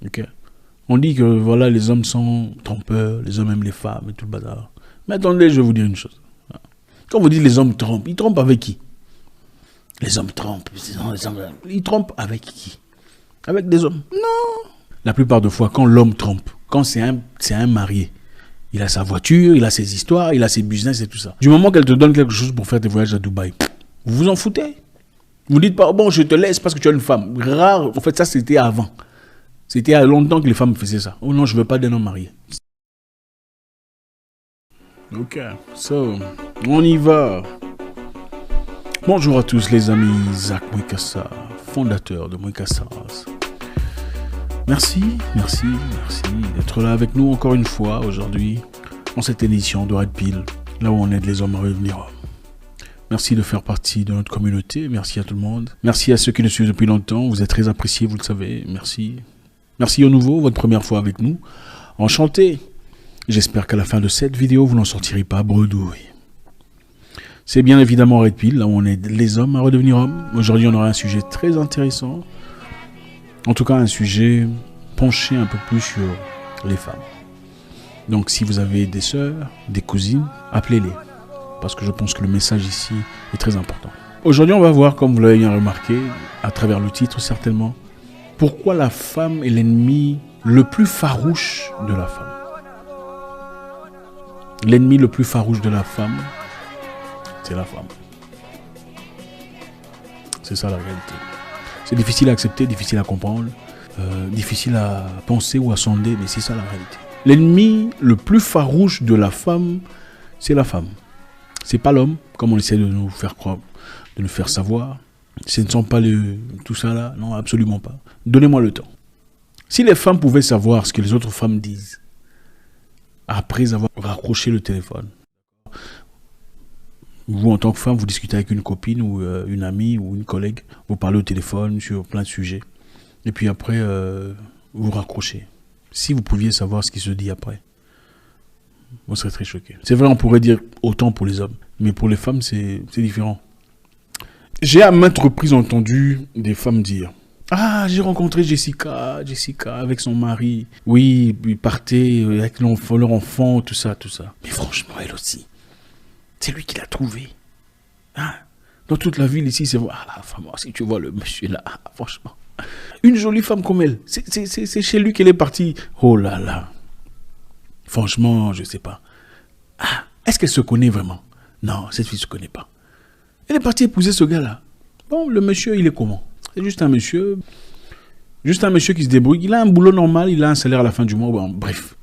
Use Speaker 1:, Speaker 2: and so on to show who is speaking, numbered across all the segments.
Speaker 1: Ok. On dit que voilà, les hommes sont trompeurs, les hommes aiment les femmes et tout le bazar. Mais attendez, je vais vous dire une chose. Quand vous dites les hommes trompent, ils trompent avec qui? Les hommes trompent. Ils trompent avec qui? Avec des hommes? Non. La plupart des fois, quand l'homme trompe, quand c'est un marié, il a sa voiture, il a ses histoires, il a ses business et tout ça. Du moment qu'elle te donne quelque chose pour faire tes voyages à Dubaï, vous vous en foutez. Vous dites pas, bon, je te laisse parce que tu as une femme. Rare, en fait, ça c'était avant. C'était il y a longtemps que les femmes faisaient ça. Oh non, je veux pas d'un homme marié. Ok, so, on y va. Bonjour à tous les amis, Zach Mwikassa, fondateur de Mwikassas. Merci d'être là avec nous encore une fois aujourd'hui, dans cette édition de Red Pill, là où on aide les hommes à revenir. Merci de faire partie de notre communauté, merci à tout le monde. Merci à ceux qui nous suivent depuis longtemps, vous êtes très appréciés, vous le savez, merci. Merci au nouveau, votre première fois avec nous. Enchanté. J'espère qu'à la fin de cette vidéo, vous n'en sortirez pas bredouille. C'est bien évidemment Red Pill, là où on aide les hommes à redevenir hommes. Aujourd'hui, on aura un sujet très intéressant. En tout cas, un sujet penché un peu plus sur les femmes. Donc, si vous avez des sœurs, des cousines, appelez-les. Parce que je pense que le message ici est très important. Aujourd'hui, on va voir, comme vous l'avez bien remarqué, à travers le titre certainement, pourquoi la femme est l'ennemi le plus farouche de la femme. L'ennemi le plus farouche de la femme, c'est la femme. C'est ça la réalité. C'est difficile à accepter, difficile à comprendre, difficile à penser ou à sonder, mais c'est ça la réalité. L'ennemi le plus farouche de la femme, c'est la femme. C'est pas l'homme, comme on essaie de nous faire croire, de nous faire savoir. Ce ne sont pas tout ça là, non, absolument pas. Donnez-moi le temps. Si les femmes pouvaient savoir ce que les autres femmes disent, après avoir raccroché le téléphone, vous en tant que femme, vous discutez avec une copine ou une amie ou une collègue, vous parlez au téléphone sur plein de sujets, et puis après, vous raccrochez. Si vous pouviez savoir ce qui se dit après, vous serez très choqué. C'est vrai, on pourrait dire autant pour les hommes, mais pour les femmes, c'est différent. J'ai à maintes reprises entendu des femmes dire « Ah, j'ai rencontré Jessica avec son mari. Oui, ils partaient avec leur enfant, tout ça. Mais franchement, elle aussi, c'est lui qui l'a trouvée. Hein? Dans toute la ville ici, c'est « Ah, la femme, si tu vois le monsieur là, franchement. Une jolie femme comme elle, c'est chez lui qu'elle est partie. Oh là là. Franchement, je sais pas. Ah, est-ce qu'elle se connaît vraiment? Non, cette fille se connaît pas. Elle est partie épouser ce gars-là. Bon, le monsieur, il est comment? C'est juste un monsieur qui se débrouille. Il a un boulot normal, il a un salaire à la fin du mois. Bon, bref.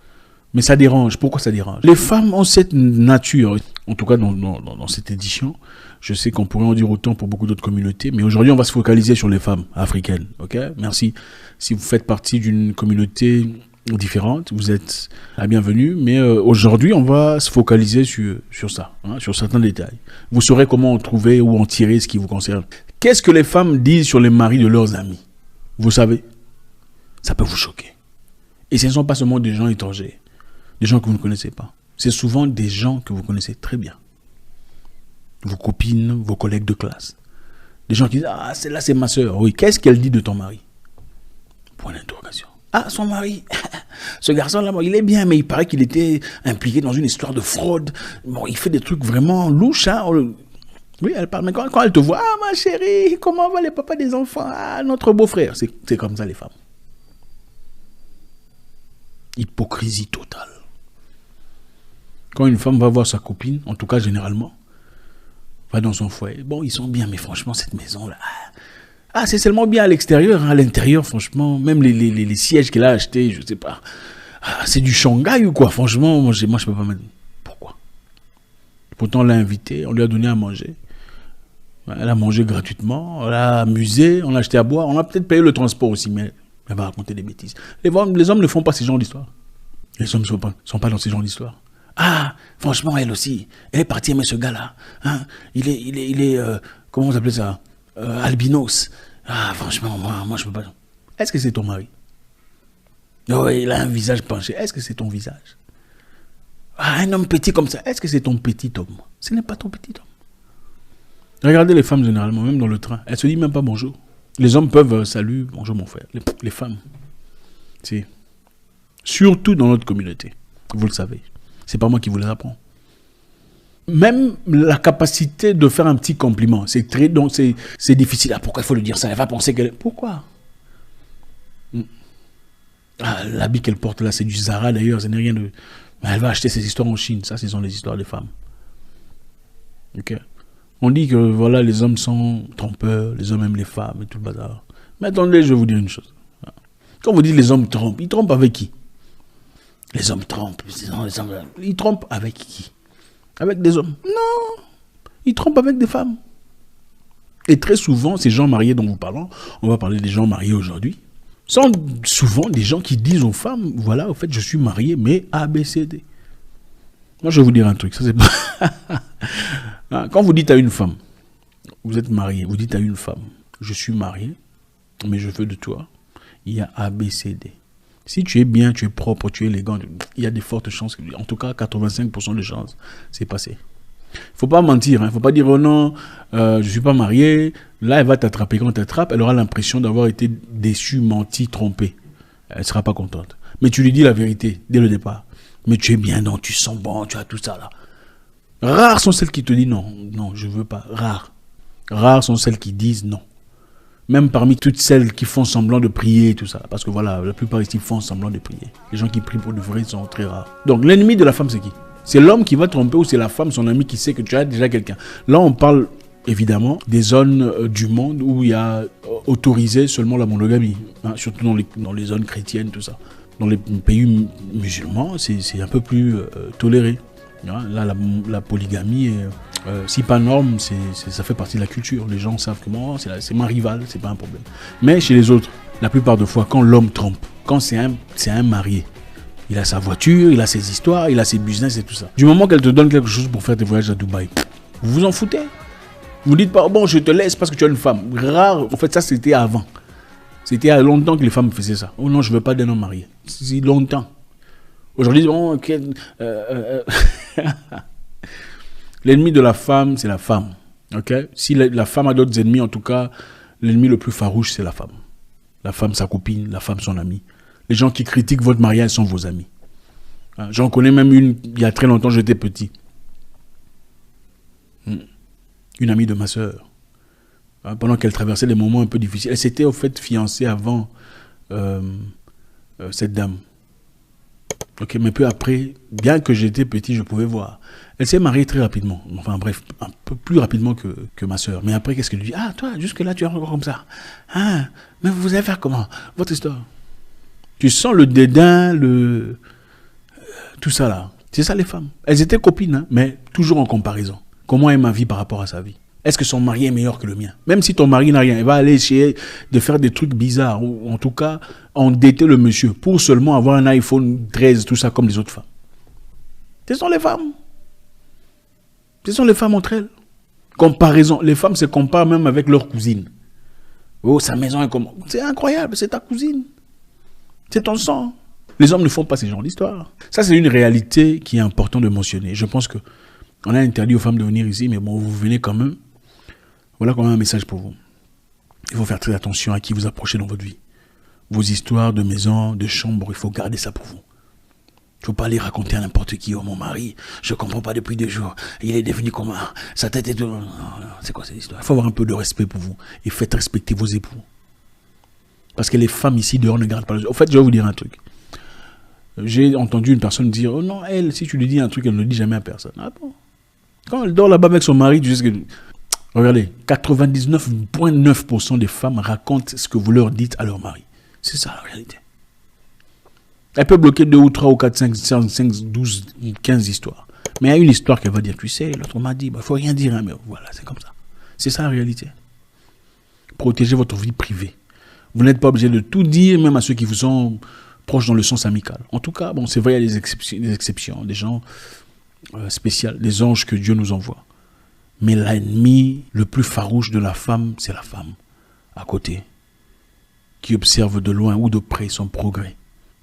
Speaker 1: Mais ça dérange. Pourquoi ça dérange? Les femmes ont cette nature. En tout cas, dans cette édition, je sais qu'on pourrait en dire autant pour beaucoup d'autres communautés, mais aujourd'hui, on va se focaliser sur les femmes africaines. Ok? Merci. Si vous faites partie d'une communauté différentes, vous êtes la bienvenue, mais aujourd'hui on va se focaliser sur ça, hein, sur certains détails. Vous saurez comment en trouver ou en tirer ce qui vous concerne. Qu'est-ce que les femmes disent sur les maris de leurs amis? Vous savez, ça peut vous choquer. Et ce ne sont pas seulement des gens étrangers, des gens que vous ne connaissez pas. C'est souvent des gens que vous connaissez très bien. Vos copines, vos collègues de classe. Des gens qui disent « Ah, celle-là c'est ma soeur. » Oui, qu'est-ce qu'elle dit de ton mari? Point d'interrogation. Ah, son mari, ce garçon-là, bon, il est bien, mais il paraît qu'il était impliqué dans une histoire de fraude. Bon, il fait des trucs vraiment louches. Hein. Oui, elle parle, mais quand elle te voit, ah, ma chérie, comment va les papas des enfants? Ah, notre beau-frère. C'est comme ça, les femmes. Hypocrisie totale. Quand une femme va voir sa copine, en tout cas, généralement, va dans son foyer. Bon, ils sont bien, mais franchement, cette maison-là... Ah, c'est seulement bien à l'extérieur, hein. À l'intérieur, franchement, même les sièges qu'elle a achetés, je sais pas. Ah, c'est du Shanghai ou quoi? Franchement, moi je peux pas mettre. Pourquoi? Pourtant, on l'a invité, on lui a donné à manger. Elle a mangé gratuitement, on l'a amusé, on l'a acheté à boire, on a peut-être payé le transport aussi, mais elle va raconter des bêtises. Les hommes ne font pas ces genres d'histoires. Les hommes ne sont pas dans ces genres d'histoires. Ah, franchement, elle aussi, elle est partie aimer ce gars-là. Hein? Il est comment vous appelez ça? Albinos. Ah, franchement, moi, je peux pas. Est-ce que c'est ton mari? Oh, il a un visage penché. Est-ce que c'est ton visage? Ah, un homme petit comme ça. Est-ce que c'est ton petit homme? Ce n'est pas ton petit homme. Regardez les femmes généralement, même dans le train. Elles se disent même pas bonjour. Les hommes peuvent salut, bonjour mon frère. Les femmes. Si. Surtout dans notre communauté. Vous le savez. C'est pas moi qui vous l'apprends. Même la capacité de faire un petit compliment, donc c'est difficile. Ah, pourquoi il faut le dire ça? Elle va penser qu'elle... Pourquoi? Ah, l'habit qu'elle porte là, c'est du Zara d'ailleurs, ce n'est rien de... Elle va acheter ses histoires en Chine. Ça, ce sont les histoires des femmes. Ok. On dit que voilà, les hommes sont trompeurs, les hommes aiment les femmes et tout le bazar. Mais attendez, je vais vous dire une chose. Quand vous dites les hommes trompent, ils trompent avec qui? Les hommes trompent. Ils trompent avec qui? Avec des hommes? Non. Ils trompent avec des femmes. Et très souvent, ces gens mariés dont nous parlons, on va parler des gens mariés aujourd'hui, sont souvent des gens qui disent aux femmes, voilà, au fait, je suis marié, mais A, B, C, D. Moi, je vais vous dire un truc. Ça, c'est pas... Quand vous dites à une femme, vous êtes marié, vous dites à une femme, je suis marié, mais je veux de toi, il y a A, B, C, D. Si tu es bien, tu es propre, tu es élégant, il y a de fortes chances, en tout cas 85% de chances, c'est passé. Il ne faut pas mentir, il ne faut pas dire oh non, je ne suis pas marié, là elle va t'attraper. Quand elle t'attrape, elle aura l'impression d'avoir été déçue, menti, trompée. Elle ne sera pas contente. Mais tu lui dis la vérité dès le départ. Mais tu es bien, non, tu sens bon, tu as tout ça là. Rares sont celles qui te disent non, non, je ne veux pas. Rares. Rares sont celles qui disent non. Même parmi toutes celles qui font semblant de prier et tout ça. Parce que voilà, la plupart ici font semblant de prier. Les gens qui prient pour de vrai sont très rares. Donc l'ennemi de la femme, c'est qui? C'est l'homme qui va tromper ou c'est la femme, son ami qui sait que tu as déjà quelqu'un. Là, on parle évidemment des zones du monde où il y a autorisé seulement la monogamie. Hein, surtout dans les zones chrétiennes, tout ça. Dans les pays musulmans, c'est un peu plus toléré. Hein, là, la polygamie, si pas norme, ça fait partie de la culture. Les gens savent que moi, c'est ma rivale, c'est pas un problème. Mais chez les autres, la plupart de fois, quand l'homme trompe, quand c'est un marié, il a sa voiture, il a ses histoires, il a ses business et tout ça. Du moment qu'elle te donne quelque chose pour faire tes voyages à Dubaï, vous vous en foutez. Vous dites pas, bon, je te laisse parce que tu as une femme. Rare, en fait, ça c'était avant. C'était il y a longtemps que les femmes faisaient ça. Oh non, je veux pas d'un homme marié. C'est longtemps. Aujourd'hui, bon, ok. L'ennemi de la femme, c'est la femme. Ok. Si la femme a d'autres ennemis, en tout cas, l'ennemi le plus farouche, c'est la femme. La femme, sa copine, la femme, son amie. Les gens qui critiquent votre mariage sont vos amis. Hein, j'en connais même une, il y a très longtemps, j'étais petit. Une amie de ma sœur. Hein, pendant qu'elle traversait des moments un peu difficiles. Elle s'était au fait fiancée avant cette dame. Ok, mais peu après, bien que j'étais petit, je pouvais voir. Elle s'est mariée très rapidement. Enfin bref, un peu plus rapidement que ma sœur. Mais après, qu'est-ce qu'elle lui dit? Ah, toi, jusque-là, tu es encore comme ça. Ah, mais vous allez faire comment? Votre histoire. Tu sens le dédain, tout ça là. C'est ça les femmes. Elles étaient copines, hein, mais toujours en comparaison. Comment est ma vie par rapport à sa vie? Est-ce que son mari est meilleur que le mien? Même si ton mari n'a rien, elle va aller essayer de faire des trucs bizarres, ou en tout cas, endetter le monsieur, pour seulement avoir un iPhone 13, tout ça, comme les autres femmes. Ce sont les femmes. Ce sont les femmes entre elles. Comparaison. Les femmes se comparent même avec leur cousine. Oh, sa maison est comme... C'est incroyable, c'est ta cousine. C'est ton sang. Les hommes ne font pas ce genre d'histoire. Ça, c'est une réalité qui est importante de mentionner. Je pense que on a interdit aux femmes de venir ici, mais bon, vous venez quand même. Voilà quand même un message pour vous. Il faut faire très attention à qui vous approchez dans votre vie. Vos histoires de maison, de chambre, il faut garder ça pour vous. Il ne faut pas aller raconter à n'importe qui. Oh, mon mari, je ne comprends pas depuis 2 jours. Il est devenu comment? Sa tête est... tout... Non, c'est quoi cette histoire? Il faut avoir un peu de respect pour vous. Et faites respecter vos époux. Parce que les femmes ici dehors ne gardent pas le... En fait, je vais vous dire un truc. J'ai entendu une personne dire, oh non, elle, si tu lui dis un truc, elle ne le dit jamais à personne. Ah bon? Quand elle dort là-bas avec son mari, tu sais ce que... Regardez, 99,9% des femmes racontent ce que vous leur dites à leur mari. C'est ça la réalité. Elle peut bloquer 2 ou 3 ou 4, 5, 12, 15 histoires. Mais il y a une histoire qu'elle va dire, tu sais, l'autre m'a dit, il ne faut rien dire, hein, mais voilà, c'est comme ça. C'est ça la réalité. Protégez votre vie privée. Vous n'êtes pas obligé de tout dire, même à ceux qui vous sont proches dans le sens amical. En tout cas, bon, c'est vrai, il y a des exceptions, des gens spéciaux, des anges que Dieu nous envoie. Mais l'ennemi le plus farouche de la femme, c'est la femme, à côté, qui observe de loin ou de près son progrès.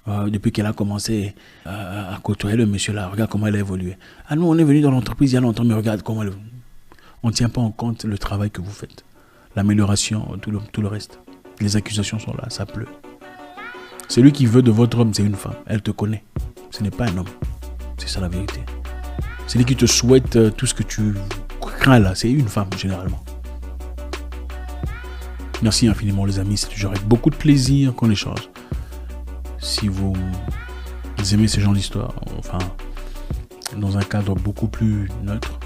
Speaker 1: Depuis qu'elle a commencé à côtoyer le monsieur là, regarde comment elle a évolué. Ah, nous, on est venu dans l'entreprise il y a longtemps, mais regarde comment elle... On ne tient pas en compte le travail que vous faites. L'amélioration, tout le reste. Les accusations sont là, ça pleut. Celui qui veut de votre homme, c'est une femme. Elle te connaît. Ce n'est pas un homme. C'est ça la vérité. Celui qui te souhaite tout ce que tu crains là, c'est une femme généralement. Merci infiniment les amis, c'est toujours avec beaucoup de plaisir qu'on échange. Si vous aimez ce genre d'histoire, enfin, dans un cadre beaucoup plus neutre,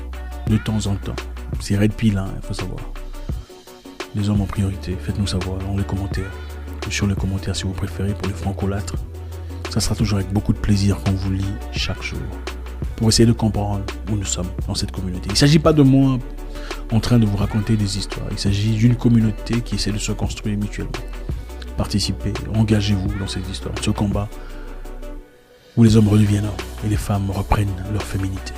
Speaker 1: de temps en temps. C'est Red Pill, hein, il faut savoir. Les hommes en priorité, faites-nous savoir dans les commentaires. Sur les commentaires si vous préférez pour les francolâtres. Ça sera toujours avec beaucoup de plaisir qu'on vous lit chaque jour. Pour essayer de comprendre où nous sommes dans cette communauté. Il ne s'agit pas de moi en train de vous raconter des histoires. Il s'agit d'une communauté qui essaie de se construire mutuellement. Participez, engagez-vous dans cette histoire, ce combat où les hommes redeviennent hommes et les femmes reprennent leur féminité.